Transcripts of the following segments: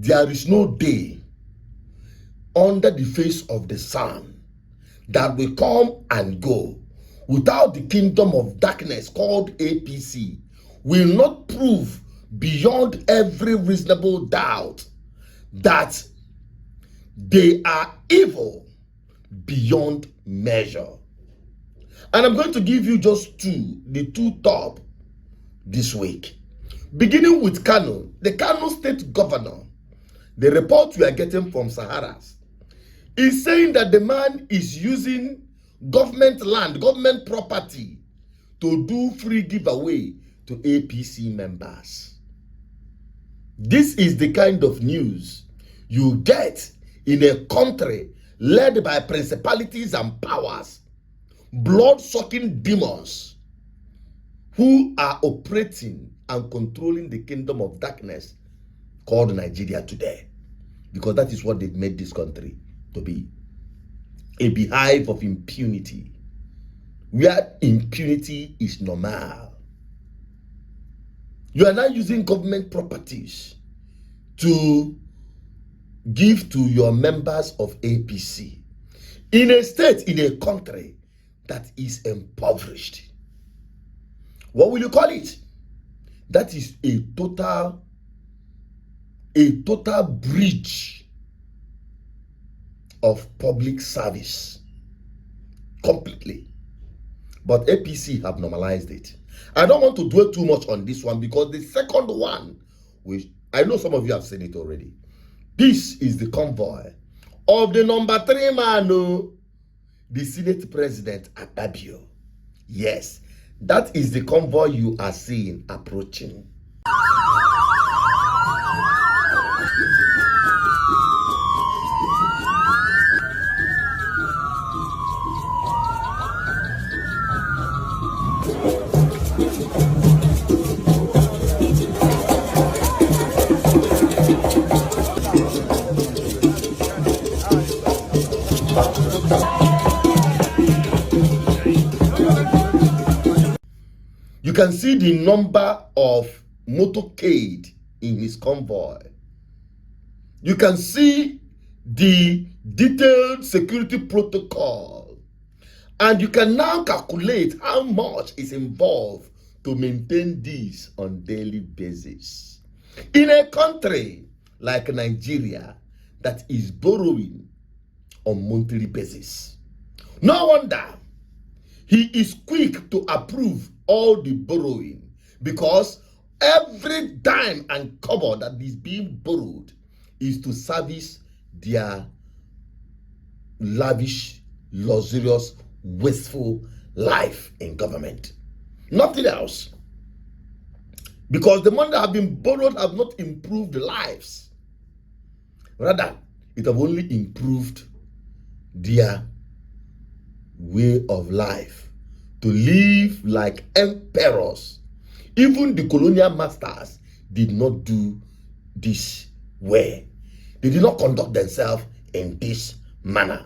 there is no day under the face of the sun that will come and go without the kingdom of darkness called APC will not prove beyond every reasonable doubt that they are evil beyond measure. And I'm going to give you just the two top this week. Beginning with Kano, the Kano state governor, the report we are getting from Saharas is saying that the man is using government land, government property to do free giveaway to APC members. This is the kind of news you get in a country led by principalities and powers, blood-sucking demons who are operating and controlling the kingdom of darkness called Nigeria today. Because that is what they've made this country to be. A beehive of impunity, where impunity is normal. You are now using government properties to give to your members of APC in a state, in a country that is impoverished. What will you call it? That is a total breach of public service. Completely. But APC have normalized it. I don't want to dwell too much on this one because the second one, which I know some of you have seen it already. This is the convoy of the number 3 man, the Senate President Akpabio. Yes, that is the convoy you are seeing approaching. You can see the number of motorcade in his convoy. You can see the detailed security protocol. And you can now calculate how much is involved to maintain this on daily basis. In a country like Nigeria that is borrowing on monthly basis. No wonder he is quick to approve all the borrowing, because every dime and kobo that is being borrowed is to service their lavish, luxurious, wasteful life in government. Nothing else. Because the money that have been borrowed have not improved lives. Rather, it have only improved their way of life, to live like emperors. Even the colonial masters did not do this way. They did not conduct themselves in this manner.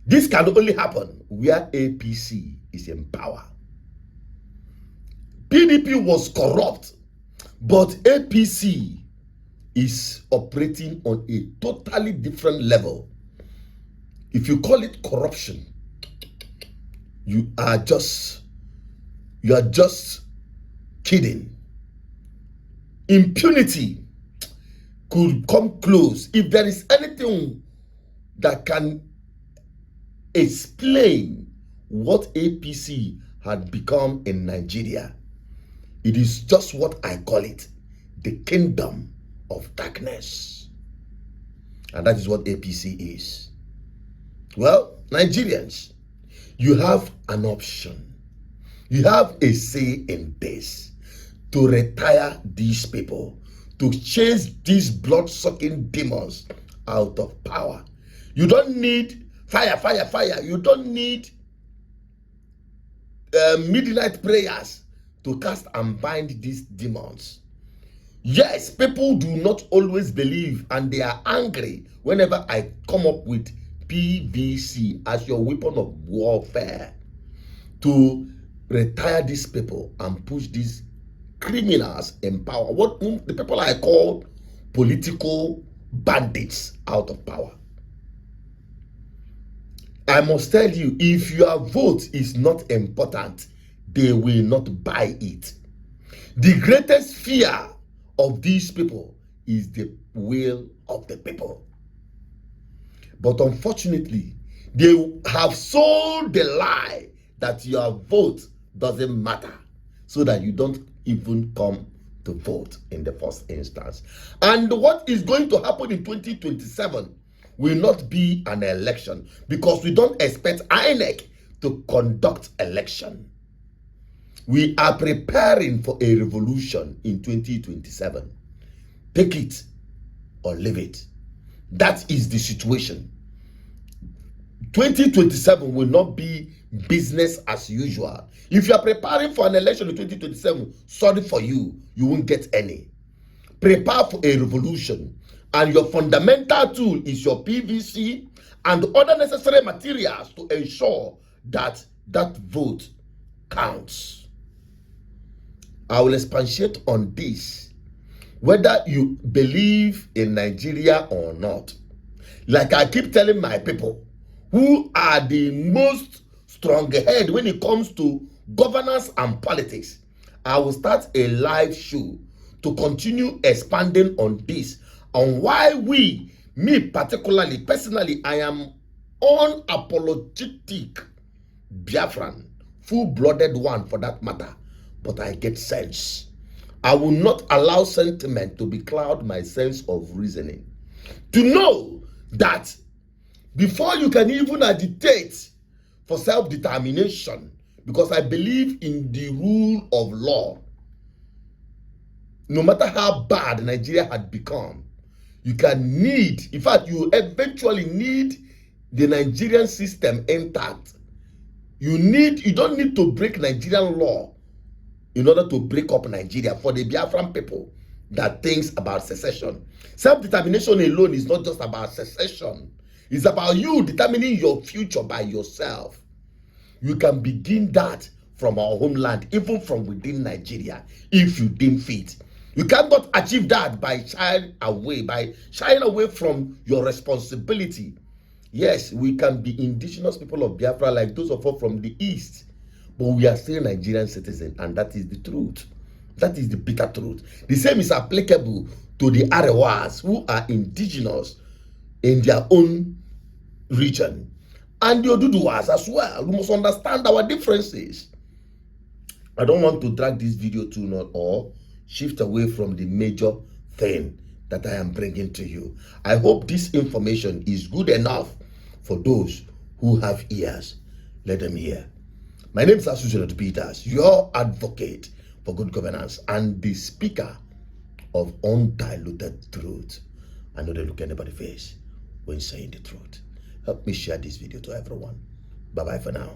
This can only happen where APC is in power. PDP was corrupt, but APC is operating on a totally different level. If you call it corruption, you are just kidding. Impunity could come close. If there is anything that can explain what APC had become in Nigeria, it is just what I call it, the kingdom of darkness. And that is what APC is. Well, Nigerians, you have an option. You have a say in this, to retire these people, to chase these blood-sucking demons out of power. You don't need fire, fire, fire. You don't need midnight prayers to cast and bind these demons. Yes, people do not always believe, and they are angry whenever I come up with PVC as your weapon of warfare to retire these people and push these criminals in power, the people I call political bandits out of power. I must tell you, if your vote is not important, they will not buy it. The greatest fear of these people is the will of the people. But unfortunately, they have sold the lie that your vote doesn't matter, so that you don't even come to vote in the first instance. And what is going to happen in 2027 will not be an election, because we don't expect INEC to conduct election. We are preparing for a revolution in 2027. Take it or leave it. That is the situation. 2027 will not be business as usual. If you are preparing for an election in 2027, sorry for you, you won't get any. Prepare for a revolution, and your fundamental tool is your PVC and other necessary materials to ensure that that vote counts. I will expatiate on this, whether you believe in Nigeria or not. Like I keep telling my people, who are the most strong-head when it comes to governance and politics, I will start a live show to continue expanding on this, on why me particularly, personally, I am unapologetic Biafran, full-blooded one for that matter, but I get sense. I will not allow sentiment to becloud my sense of reasoning. To know that before you can even agitate for self-determination, because I believe in the rule of law, no matter how bad Nigeria had become, you can need, in fact, you eventually need the Nigerian system intact. You don't need to break Nigerian law in order to break up Nigeria. For the Biafran people that thinks about secession, self-determination alone is not just about secession. It's about you determining your future by yourself. You can begin that from our homeland, even from within Nigeria, if you deem fit. You cannot achieve that by shying away from your responsibility. Yes, we can be indigenous people of Biafra like those of us from the east, but we are still Nigerian citizens, and that is the truth. That is the bitter truth. The same is applicable to the Arewas, who are indigenous in their own region, and the Oduduwas as well. We must understand our differences. I don't want to drag this video too much or shift away from the major thing that I am bringing to you. I hope this information is good enough for those who have ears. Let them hear. My name is Asusunat Peters, your advocate for good governance and the speaker of undiluted truth. I know they look anybody's face when saying the truth. Help me share this video to everyone. Bye-bye for now.